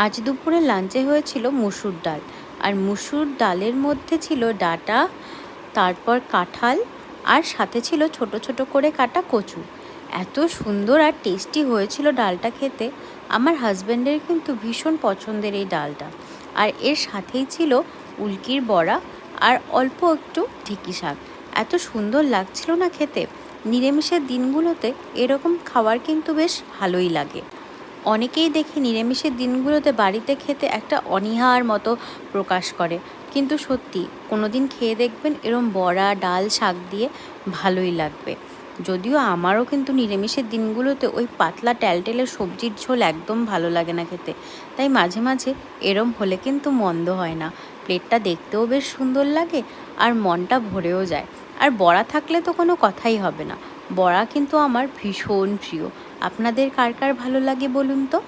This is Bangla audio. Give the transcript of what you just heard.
আজ দুপুরে লাঞ্চে হয়েছিল মুসুর ডাল। আর মুসুর ডালের মধ্যে ছিল ডাঁটা, তারপর কাঁঠাল, আর সাথে ছিল ছোট ছোট করে কাটা কচু। এত সুন্দর আর টেস্টি হয়েছিল ডালটা খেতে। আমার হাজব্যান্ডের কিন্তু ভীষণ পছন্দের এই ডালটা। আর এর সাথেই ছিল উলকির বড়া আর অল্প একটু ঢেঁকি শাক। এত সুন্দর লাগছিল না খেতে। নিরামিষের দিনগুলোতে এরকম খাবার কিন্তু বেশ ভালোই লাগে। অনেকেই দেখি নিরামিষের দিনগুলোতে বাড়িতে খেতে একটা অনীহার মতো প্রকাশ করে, কিন্তু সত্যি কোনো দিন খেয়ে দেখবেন এরম বড়া ডাল শাক দিয়ে ভালোই লাগবে। যদিও আমারও কিন্তু নিরামিষের দিনগুলোতে ওই পাতলা ট্যালটেলে সবজির ঝোল একদম ভালো লাগে না খেতে, তাই মাঝে মাঝে এরম হলে কিন্তু মন্দ হয় না। প্লেটটা দেখতেও বেশ সুন্দর লাগে আর মনটা ভরেও যায়। আর বড়া থাকলে তো কোনো কথাই হবে না। বড়া কিন্তু আমার ভীষণ প্রিয়। আপনাদের কার কার ভালো লাগে বলুন তো।